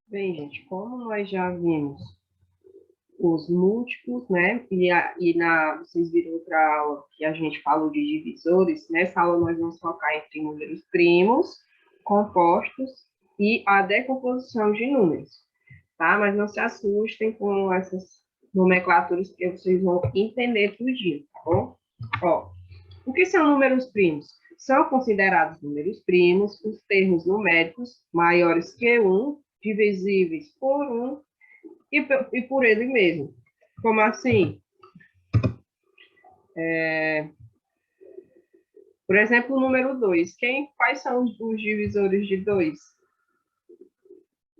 Bem, gente, como nós já vimos os múltiplos, né? Vocês viram outra aula que a gente falou de divisores. Nessa aula nós vamos focar entre números primos, compostos e a decomposição de números, tá? Mas não se assustem com essas nomenclaturas que vocês vão entender tudinho, tá bom? Ó, o que são números primos? São considerados números primos os termos numéricos maiores que 1, divisíveis por 1 e por ele mesmo. Como assim? Por exemplo, o número 2. Quais são os divisores de 2?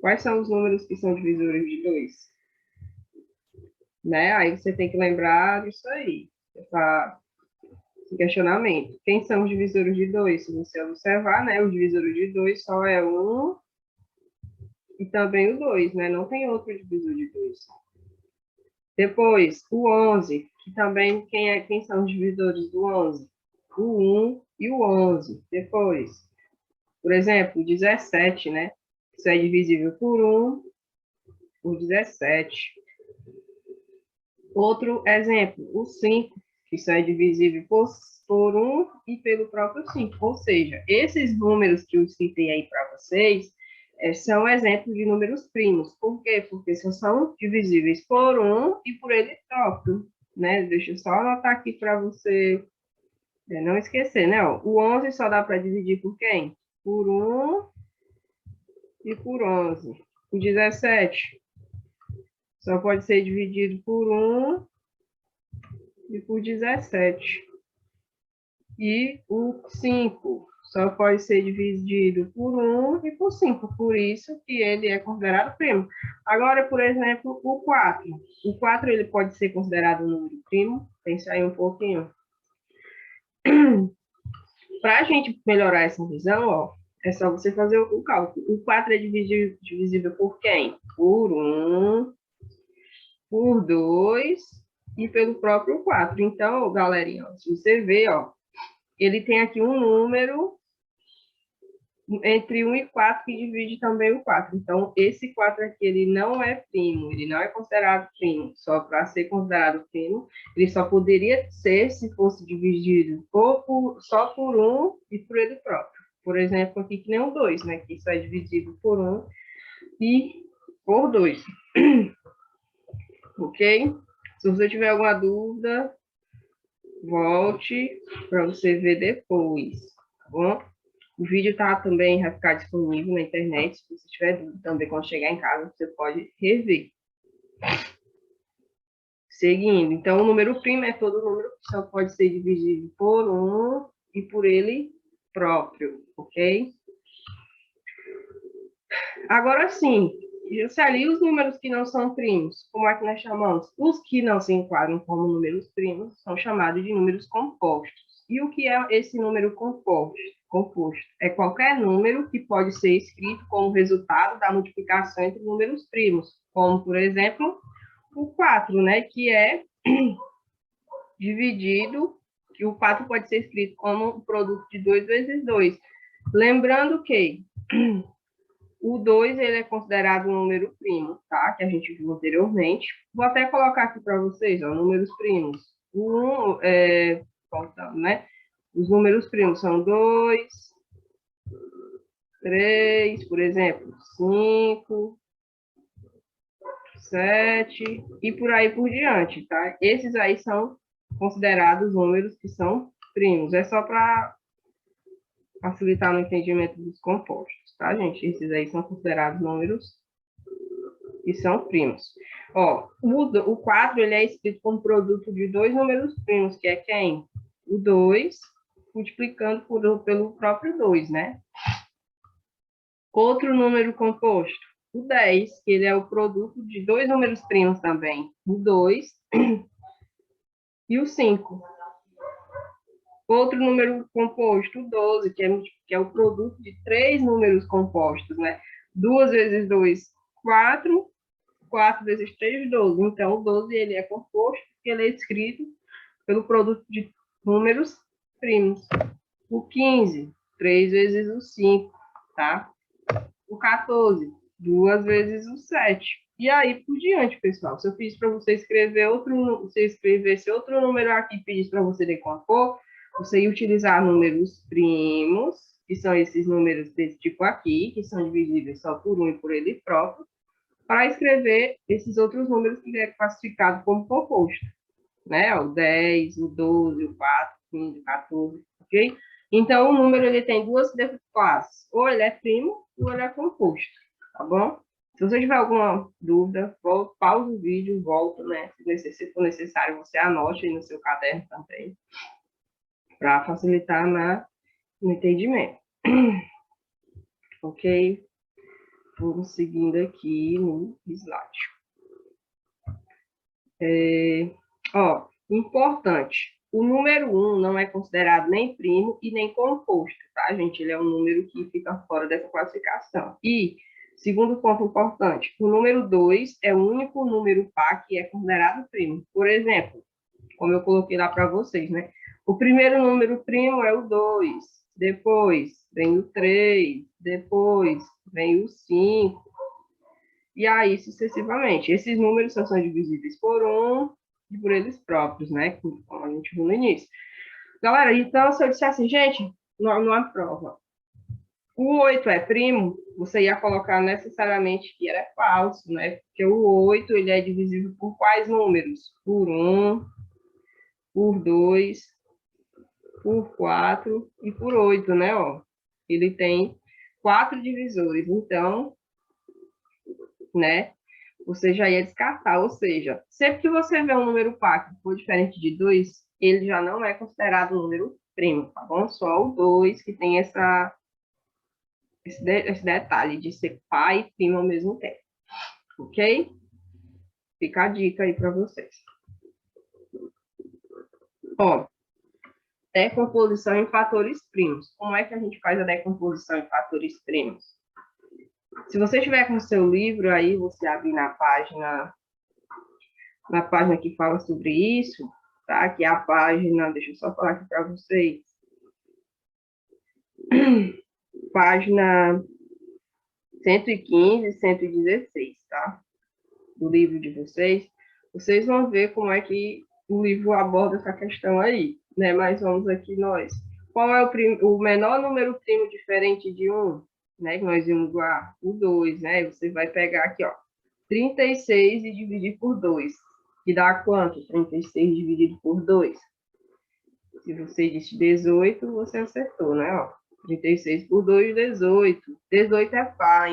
Quais são os números que são divisores de 2? Né? Aí você tem que lembrar disso aí, esse questionamento. Quem são os divisores de 2? Se você observar, né, o divisor de 2 só é 1 e também o 2, né? Não tem outro divisor de 2. Depois, o 11, que também, quem são os divisores do 11? O 1 e o 11. Depois, por exemplo, o 17, né? Isso é divisível por 1, por 17. Outro exemplo, o 5, que isso é divisível por 1 e pelo próprio 5. Ou seja, esses números que eu citei aí para vocês são exemplos de números primos. Por quê? Porque são divisíveis por 1 e por ele próprio. Né? Deixa eu só anotar aqui para você não esquecer, né? Ó, o 11 só dá para dividir por quem? Por 1 e por 11. O 17 só pode ser dividido por 1 e por 17. E o 5 só pode ser dividido por 1 e por 5. Por isso que ele é considerado primo. Agora, por exemplo, o 4. O 4 ele pode ser considerado um número primo. Pensa aí um pouquinho. Para a gente melhorar essa visão, ó, é só você fazer o cálculo. O 4 é divisível por quem? Por 1, por 2 e pelo próprio 4. Então, galerinha, se você ver, ó, ele tem aqui um número entre 1 e 4 que divide também o 4. Então, esse 4 aqui, ele não é primo, ele não é considerado primo. Só para ser considerado primo, ele só poderia ser se fosse dividido só por 1 e por ele próprio. Por exemplo, aqui que nem o 2, né? Que isso é dividido por 1 e por 2. Ok? Se você tiver alguma dúvida, volte para você ver depois, tá bom? O vídeo também vai ficar disponível na internet. Se você tiver dúvida também, quando chegar em casa, você pode rever. Seguindo, então, o número primo é todo número que só pode ser dividido por 1 e por ele próprio, ok? Agora sim, ali os números que não são primos, como é que nós chamamos? Os que não se enquadram como números primos são chamados de números compostos. E o que é esse número composto? É qualquer número que pode ser escrito como resultado da multiplicação entre números primos, como, por exemplo, o 4, né, que é dividido, que o 4 pode ser escrito como o produto de 2 vezes 2. Lembrando que o 2 ele é considerado um número primo, tá? Que a gente viu anteriormente. Vou até colocar aqui para vocês, ó, números primos. O 1, voltando, né? Os números primos são 2, 3, por exemplo, 5, 7 e por aí por diante, tá? Esses aí são considerados números que são primos. É só para facilitar no entendimento dos compostos, tá, gente? Esses aí são considerados números que são primos. Ó, o 4 ele é escrito como produto de dois números primos, que é quem? O 2, multiplicando pelo próprio 2, né? Outro número composto, o 10, que ele é o produto de dois números primos também, o 2 e o 5. Outro número composto, o 12, que é o produto de três números compostos, né? 2 vezes 2, 4. 4 vezes 3, 12. Então, o 12 ele é composto porque ele é escrito pelo produto de números primos. O 15, 3 vezes o 5, tá? O 14, 2 vezes o 7. E aí, por diante, pessoal. Se eu fiz para você escrever você escrevesse outro número aqui e pedisse para você decompor, você ia utilizar números primos, que são esses números desse tipo aqui, que são divisíveis só por 1 e por ele próprio, para escrever esses outros números que é classificado como composto, né? O 10, o 12, o 4, o 15, o 14, ok? Então, o número ele tem duas classes, ou ele é primo, ou ele é composto, tá bom? Se você tiver alguma dúvida, pausa o vídeo, volta, né? Se for necessário, você anote aí no seu caderno também, para facilitar no entendimento. Ok? Vamos seguindo aqui no slide. Importante. O número 1 não é considerado nem primo e nem composto, tá, gente? Ele é um número que fica fora dessa classificação. E, segundo ponto importante, o número 2 é o único número par que é considerado primo. Por exemplo, como eu coloquei lá para vocês, né? O primeiro número primo é o 2, depois vem o 3, depois vem o 5, e aí sucessivamente. Esses números só são divisíveis por 1 e por eles próprios, né? Como a gente viu no início. Galera, então, se eu disser assim, gente, numa prova, o 8 é primo, você ia colocar necessariamente que era falso, né? Porque o 8, ele é divisível por quais números? Por 1, por 2, por 4 e por 8, né? Ó, ele tem 4 divisores, então, né? Você já ia descartar, ou seja, sempre que você vê um número par que for diferente de 2, ele já não é considerado um número primo, tá bom? Só o 2 que tem esse detalhe de ser par e primo ao mesmo tempo, ok? Fica a dica aí para vocês. Ó, decomposição em fatores primos. Como é que a gente faz a decomposição em fatores primos? Se você tiver com o seu livro aí, você abre na página que fala sobre isso, tá? Que é a página, deixa eu só falar aqui para vocês. Página 115 e 116, tá? Do livro de vocês. Vocês vão ver como é que o livro aborda essa questão aí, né? Mas vamos aqui nós. Qual é o menor número primo diferente de 1? Né? Que nós vimos lá, o 2, né? Você vai pegar aqui, ó, 36 e dividir por 2. Que dá quanto? 36 dividido por 2. Se você disse 18, você acertou, né? Ó, 36 por 2, 18. 18 é par,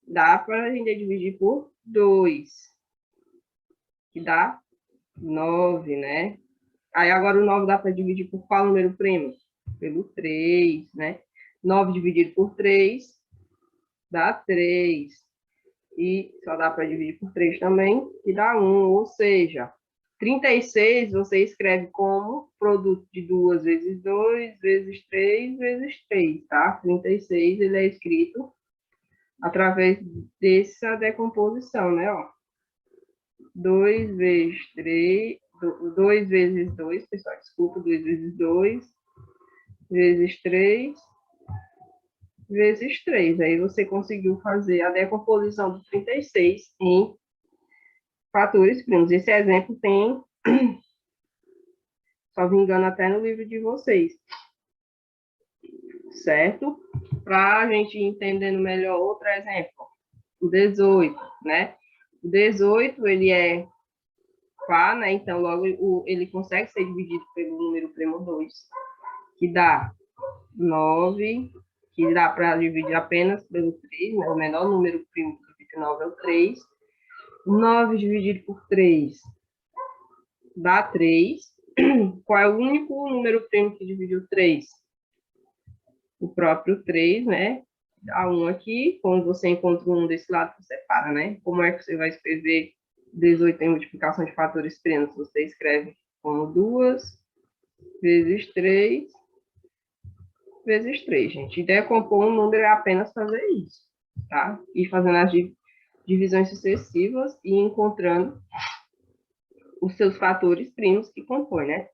dá para a gente dividir por 2, que dá 9, né? Aí agora o 9 dá para dividir por qual número primo? Pelo 3, né? 9 dividido por 3 dá 3. E só dá para dividir por 3 também, que dá 1. Ou seja, 36 você escreve como produto de 2 vezes 2, vezes 3, vezes 3, tá? 36 ele é escrito através dessa decomposição, né? Ó, 2 vezes 3, 2 vezes 2, pessoal, desculpa, 2 vezes 2, vezes 3, vezes 3. Aí você conseguiu fazer a decomposição do 36 em fatores primos. Esse exemplo tem, só me engano, até no livro de vocês, certo? Para a gente entendendo melhor outro exemplo, o 18, né? O 18, ele é par, né? Então, logo, ele consegue ser dividido pelo número primo 2, que dá 9, que dá para dividir apenas pelo 3, né? O menor número primo que divide 9 é o 3. 9 dividido por 3 dá 3. Qual é o único número primo que dividiu 3? O próprio 3, né? Dá 1 aqui. Quando você encontra um desse lado, você separa, né? Como é que você vai escrever 18 em multiplicação de fatores primos? Você escreve como 2 vezes 3 vezes 3, gente. E decompor um número é apenas fazer isso, tá? E fazendo as divisões sucessivas e encontrando os seus fatores primos que compõem, né?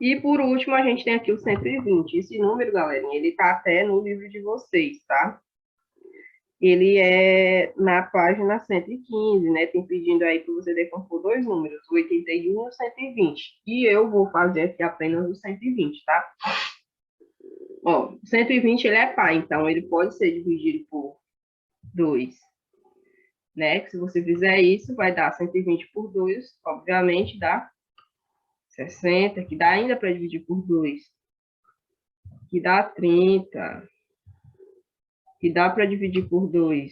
E, por último, a gente tem aqui o 120. Esse número, galerinha, ele está até no livro de vocês, tá? Ele é na página 115, né? Tem pedindo aí para você decompor dois números, o 81 e o 120. E eu vou fazer aqui apenas o 120, tá? Ó, o 120 ele é par, então ele pode ser dividido por 2, né? Que se você fizer isso, vai dar 120 por 2, obviamente dá 60, que dá ainda para dividir por 2, que dá 30, que dá para dividir por 2,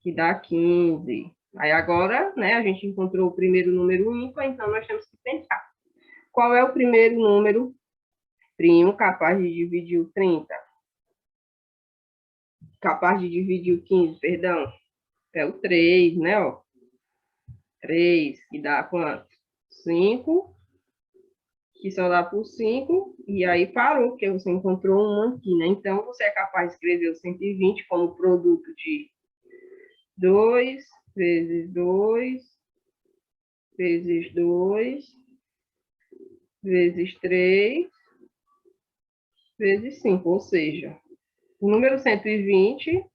que dá 15. Aí agora, né, a gente encontrou o primeiro número ímpar, então nós temos que pensar. Qual é o primeiro número primo capaz de dividir o 30? Capaz de dividir o 15, perdão. É o 3, né, ó. 3, que dá quanto? 5, que só dá por 5, e aí parou, porque você encontrou um aqui, né? Então, você é capaz de escrever o 120 como produto de 2 vezes 2 vezes 2 vezes 3 vezes 5, ou seja, o número 120,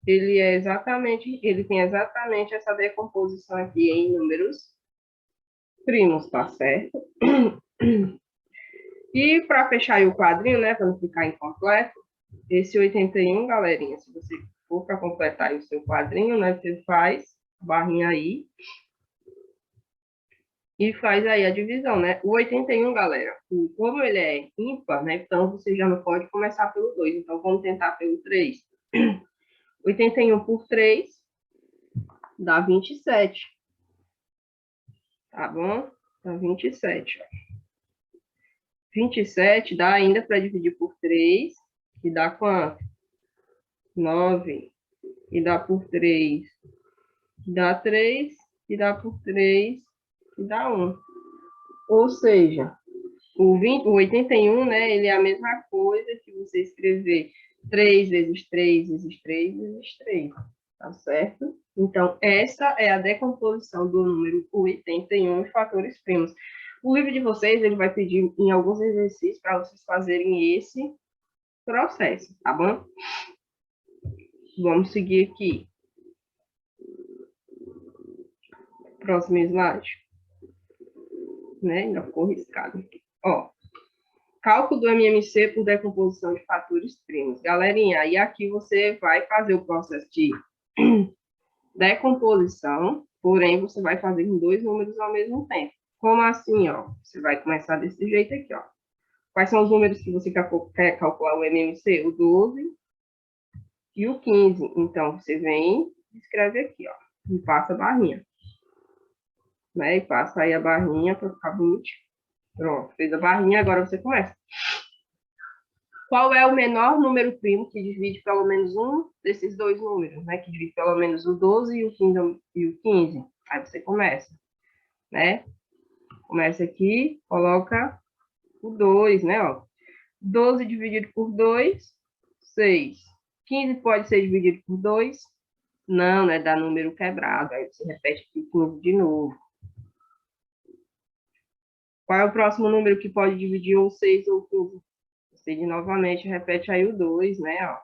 ele tem exatamente essa decomposição aqui em números primos, tá certo? E para fechar aí o quadrinho, né, para não ficar incompleto, esse 81, galerinha, se você for para completar aí o seu quadrinho, né, você faz a barrinha aí e faz aí a divisão, né? O 81, galera, como ele é ímpar, né, então você já não pode começar pelo 2, então vamos tentar pelo 3. 81 por 3 dá 27. Tá bom? Dá 27, ó. 27 dá ainda para dividir por 3, que dá quanto? 9. E dá por 3, que dá 3, que dá por 3, que dá 1. Ou seja, o 81, né, ele é a mesma coisa que você escrever 3 vezes 3 vezes 3 vezes 3, tá certo? Então, essa é a decomposição do número 81 em fatores primos. O livro de vocês, ele vai pedir em alguns exercícios para vocês fazerem esse processo, tá bom? Vamos seguir aqui. Próximo slide. Né? Ainda ficou riscado. Ó, cálculo do MMC por decomposição de fatores primos. Galerinha, aí aqui você vai fazer o processo de decomposição, porém você vai fazer com dois números ao mesmo tempo. Como assim, ó? Você vai começar desse jeito aqui, ó. Quais são os números que você quer calcular o MMC? O 12 e o 15. Então, você vem e escreve aqui, ó. E passa a barrinha. Né? E passa aí a barrinha para ficar bonitinho. Pronto, fez a barrinha, agora você começa. Qual é o menor número primo que divide pelo menos um desses dois números, né? Que divide pelo menos o 12 e o 15. Aí você começa, né? Começa aqui, coloca o 2, né? Ó. 12 dividido por 2, 6. 15 pode ser dividido por 2? Não, né? Dá número quebrado. Aí você repete aqui 15 de novo. Qual é o próximo número que pode dividir ou 6 ou 15? Você novamente repete aí o 2, né? Ó.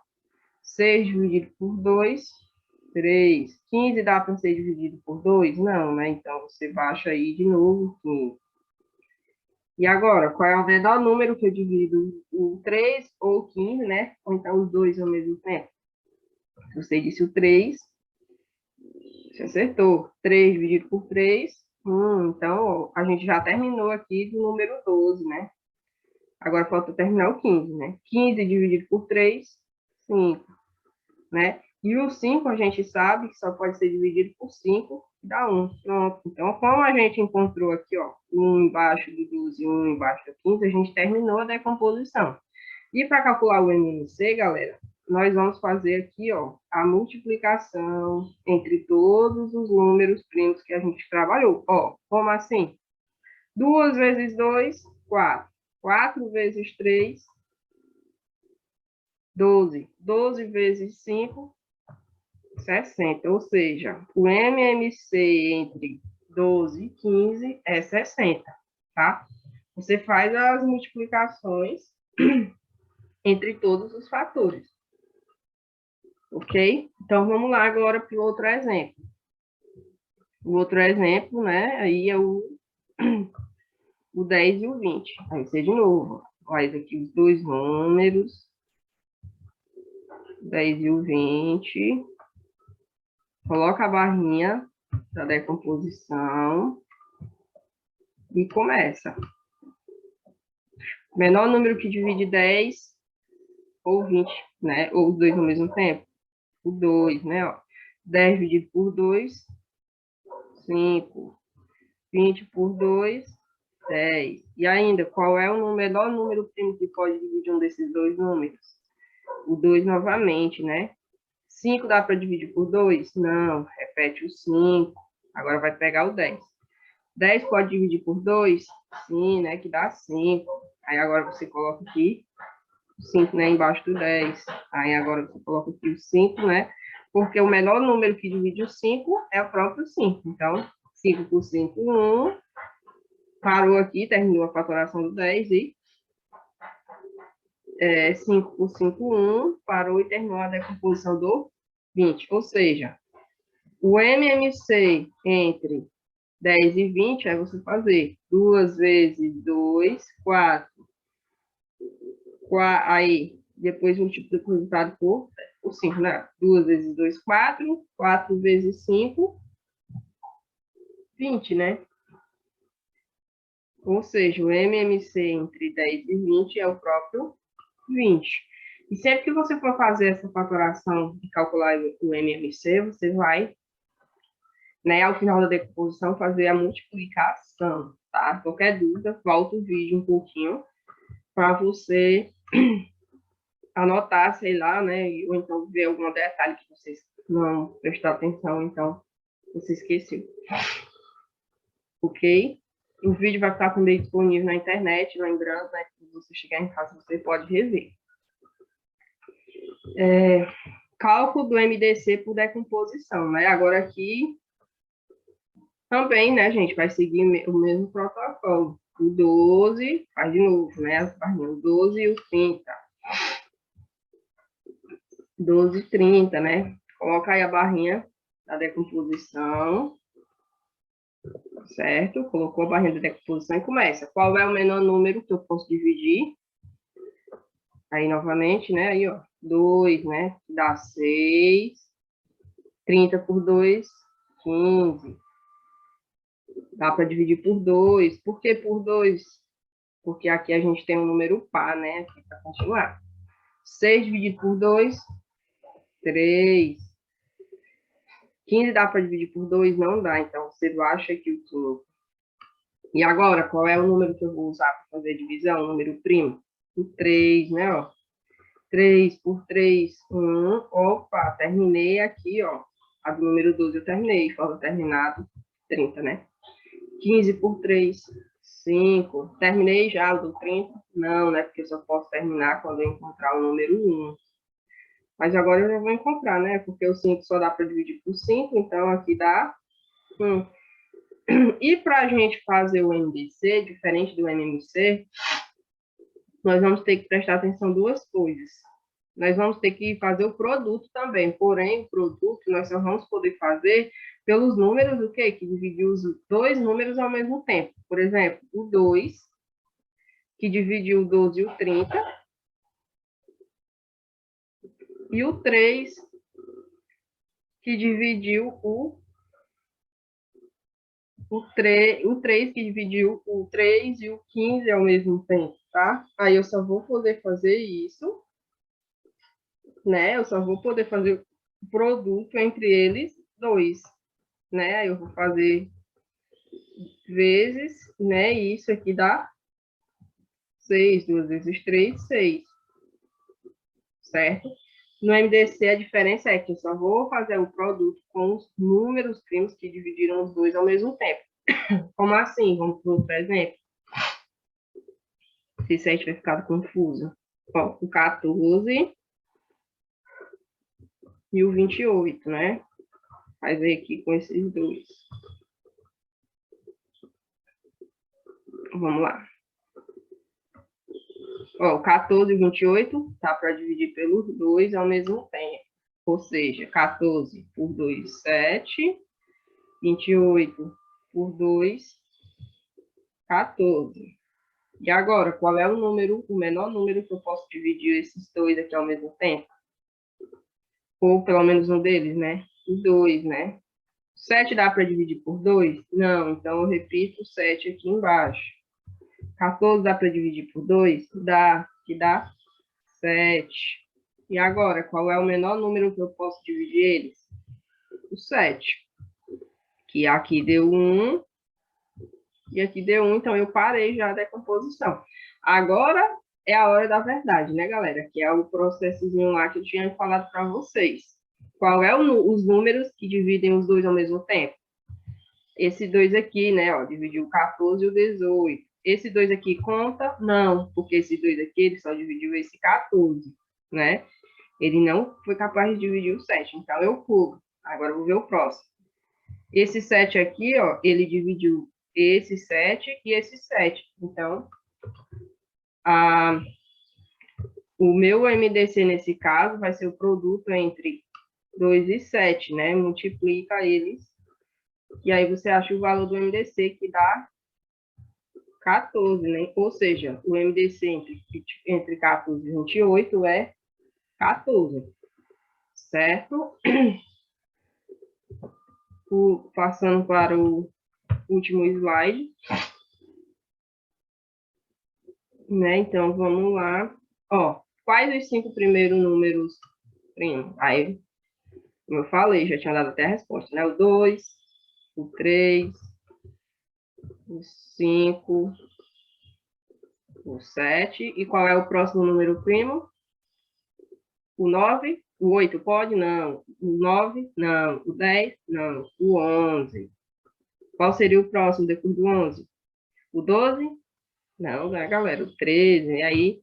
6 dividido por 2, 3. 15 dá para ser dividido por 2? Não, né? Então, você baixa aí de novo 15. E agora, qual é o menor número que eu divido o 3 ou o 15, né? Ou então os dois ao mesmo tempo? Você disse o 3, você acertou. 3 dividido por 3, então, a gente já terminou aqui do número 12, né? Agora falta terminar o 15, né? 15 dividido por 3, 5, né? E o 5 a gente sabe que só pode ser dividido por 5, dá 1. Pronto. Então, como a gente encontrou aqui, ó, 1 embaixo do 12 e 1 embaixo do 15, a gente terminou a decomposição. E para calcular o MMC, galera, nós vamos fazer aqui, ó, a multiplicação entre todos os números primos que a gente trabalhou. Ó, como assim? 2 vezes 2, 4. 4 vezes 3, 12. 12 vezes 5, 60. Ou seja, o MMC entre 12 e 15 é 60, tá? Você faz as multiplicações entre todos os fatores. Ok? Então, vamos lá agora para o outro exemplo. O outro exemplo, né? Aí é o 10 e o 20. Aí você de novo faz aqui os dois números, 10 e o 20. Coloca a barrinha da decomposição e começa. Menor número que divide 10 ou 20, né? Ou os dois ao mesmo tempo. O 2, né? Ó. 10 dividido por 2, 5. 20 por 2, 10. E ainda, qual é o menor número primo que pode dividir um desses dois números? O 2 novamente, né? 5 dá para dividir por 2? Não, repete o 5. Agora vai pegar o 10. 10 pode dividir por 2? Sim, né? Que dá 5. Aí agora você coloca aqui o 5, né? Embaixo do 10. Aí agora você coloca aqui o 5, né? Porque o menor número que divide o 5 é o próprio 5. Então, 5 por 5, 1. Parou aqui, terminou a fatoração do 10 e 5 por 5, 1. Parou e terminou a decomposição do 20. Ou seja, o MMC entre 10 e 20, aí você fazer 2 vezes 2, 4. Aí, depois multiplica o resultado por 5, né? 2 vezes 2, 4. 4 vezes 5, 20, né? Ou seja, o MMC entre 10 e 20 é o próprio 20. E sempre que você for fazer essa fatoração e calcular o MMC, você vai, né, ao final da decomposição, fazer a multiplicação, tá? Qualquer dúvida, volta o vídeo um pouquinho para você anotar, sei lá, né, ou então ver algum detalhe que vocês não prestaram atenção, então você esqueceu. Ok? O vídeo vai ficar também disponível na internet, lembrando, né, que se você chegar em casa, você pode rever. Cálculo do MDC por decomposição, né? Agora aqui também, né, gente, vai seguir o mesmo protocolo. O 12, faz de novo, né, as barrinhas, o 12 e o 30. 12 e 30, né? Coloca aí a barrinha da decomposição, certo? Colocou a barrinha da decomposição e começa. Qual é o menor número que eu posso dividir? Aí, novamente, né, aí, ó, 2, né, dá 6. 30 por 2, 15. Dá para dividir por 2. Por que por 2? Porque aqui a gente tem um número par, né? Aqui para continuar. 6 dividido por 2, 3. 15 dá para dividir por 2? Não dá. Então, você baixa aqui o 15. E agora, qual é o número que eu vou usar para fazer a divisão? O número primo? O 3, né? Ó. 3 por 3, 1. Opa, terminei aqui, ó. A do número 12 eu terminei. Falta terminado 30, né? 15 por 3, 5. Terminei já o do 30? Não, né? Porque eu só posso terminar quando eu encontrar o número 1. Mas agora eu já vou encontrar, né? Porque o 5 só dá para dividir por 5, então aqui dá 1. E para a gente fazer o MDC, diferente do MMC, nós vamos ter que prestar atenção em duas coisas. Nós vamos ter que fazer o produto também, porém, o produto nós só vamos poder fazer pelos números, o quê? Que dividiu os dois números ao mesmo tempo. Por exemplo, o 2, que dividiu o 12 e o 30, e o 3, que dividiu o 3 que dividiu o 3 e o 15 ao mesmo tempo, tá? Aí eu só vou poder fazer isso, né? Eu só vou poder fazer o produto entre eles dois, né? Aí eu vou fazer vezes, né? E isso aqui dá 6, 2 vezes 3, 6, certo? No MDC, a diferença é que eu só vou fazer o produto com os números primos que dividiram os dois ao mesmo tempo. Como assim? Vamos para outro exemplo. Se isso aí tiver ficado confuso. Ó, o 14 e o 28, né? Fazer aqui com esses dois. Vamos lá. Ó, 14 e 28 tá para dividir pelos 2 ao mesmo tempo. Ou seja, 14 por 2, 7. 28 por 2, 14. E agora, qual é o número, o menor número que eu posso dividir esses dois aqui ao mesmo tempo? Ou pelo menos um deles, né? O 2, né? 7 dá para dividir por 2? Não, então eu repito o 7 aqui embaixo. 14 dá para dividir por 2? Dá, que dá 7. E agora, qual é o menor número que eu posso dividir eles? O 7. Que aqui deu 1, e aqui deu 1, então eu parei já a decomposição. Agora é a hora da verdade, né, galera? Que é o processozinho lá que eu tinha falado para vocês. Qual é os números que dividem os dois ao mesmo tempo? Esse 2 aqui, né, ó, dividiu o 14 e o 18. Esse 2 aqui conta? Não, porque esse 2 aqui, ele só dividiu esse 14, né? Ele não foi capaz de dividir o 7, então eu pulo. Agora eu vou ver o próximo. Esse 7 aqui, ó, ele dividiu esse 7 e esse 7. Então, o meu MDC, nesse caso, vai ser o produto entre 2 e 7, né? Multiplica eles. E aí você acha o valor do MDC, que dá 14, né? Ou seja, o MDC entre 14 e 28 é 14, certo? Passando para o último slide. Né? Então, vamos lá. Ó, quais os 5 primeiros números primos? Aí, como eu falei, já tinha dado até a resposta, né? O 2, o 3, o 5, o 7. E qual é o próximo número primo? O 9. O 8 pode? Não. O 9? Não. O 10? Não. O 11. Qual seria o próximo depois do 11? O 12? Não, né, galera? O 13. E aí,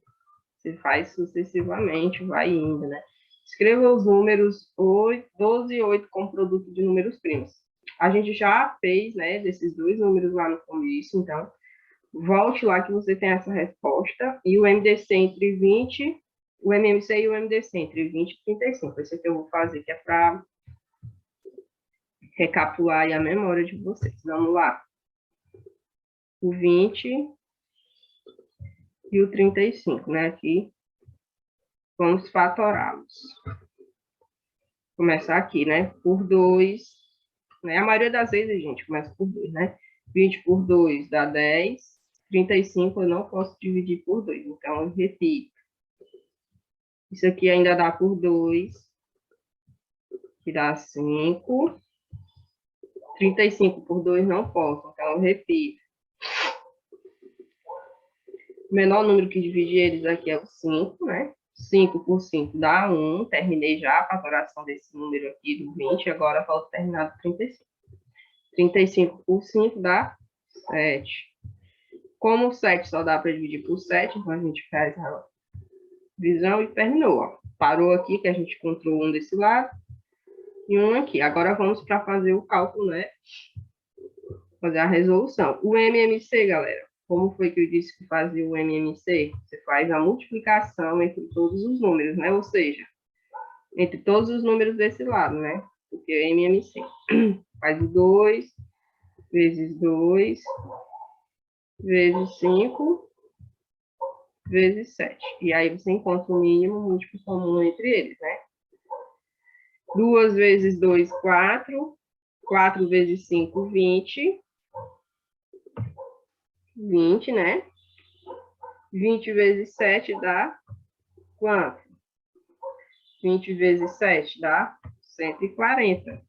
você faz sucessivamente, vai indo, né? Escreva os números 8, 12 e 8 como produto de números primos. A gente já fez, né, desses dois números lá no começo, então, volte lá que você tem essa resposta. E o MDC entre 20, o MMC e o MDC entre 20 e 35. Esse aqui eu vou fazer, que é para recapitular aí a memória de vocês. Vamos lá. O 20 e o 35, né? Aqui, vamos fatorá-los. Começar aqui, né? Por 2, né? A maioria das vezes, gente, começa por 2, né? 20 por 2 dá 10. 35 eu não posso dividir por 2, então eu repito. Isso aqui ainda dá por 2, que dá 5. 35 por 2 não posso, então eu repito. O menor número que divide eles aqui é o 5, né? 5 por 5 dá 1. Terminei já a fatoração desse número aqui do 20, agora falta terminar do 35. 35 por 5 dá 7. Como o 7 só dá para dividir por 7, então a gente faz a divisão e terminou. Ó. Parou aqui, que a gente encontrou um desse lado e um aqui. Agora vamos para fazer o cálculo, né? Fazer a resolução. O MMC, galera, como foi que eu disse que fazia o MMC? Você faz a multiplicação entre todos os números, né? Ou seja, entre todos os números desse lado, né? Porque é MMC. Faz o 2 vezes 2 vezes 5 vezes 7. E aí você encontra o mínimo múltiplo comum entre eles, né? 2 vezes 2, 4. 4 vezes 5, 20. 20, né? 20 vezes 7 dá quanto? 20 vezes 7 dá 140.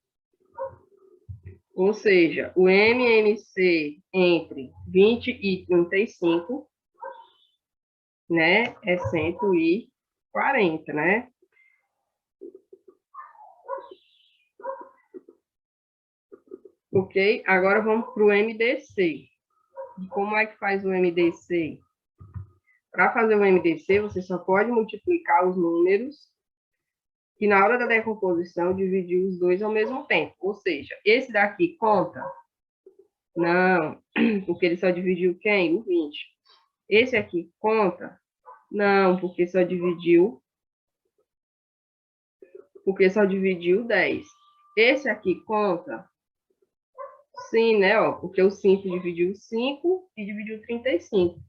Ou seja, o MMC entre 20 e 35, né, é 140, né? Ok? Agora vamos para o MDC. E como é que faz o MDC? Para fazer o MDC, você só pode multiplicar os números que na hora da decomposição dividiu os dois ao mesmo tempo. Ou seja, esse daqui conta? Não, porque ele só dividiu quem? O 20. Esse aqui conta? Não, porque só dividiu 10. Esse aqui conta? Sim, né? Ó, porque o 5 dividiu 5 e dividiu 35.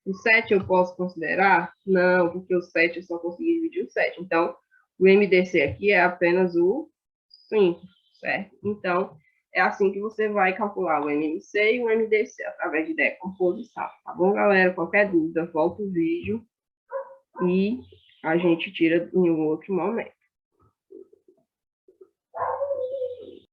O 7 eu posso considerar? Não, porque o 7 eu só consegui dividir o 7. Então, o MDC aqui é apenas o 5, certo? Então, é assim que você vai calcular o MMC e o MDC, através de decomposição. Tá bom, galera? Qualquer dúvida, volta o vídeo e a gente tira em um outro momento.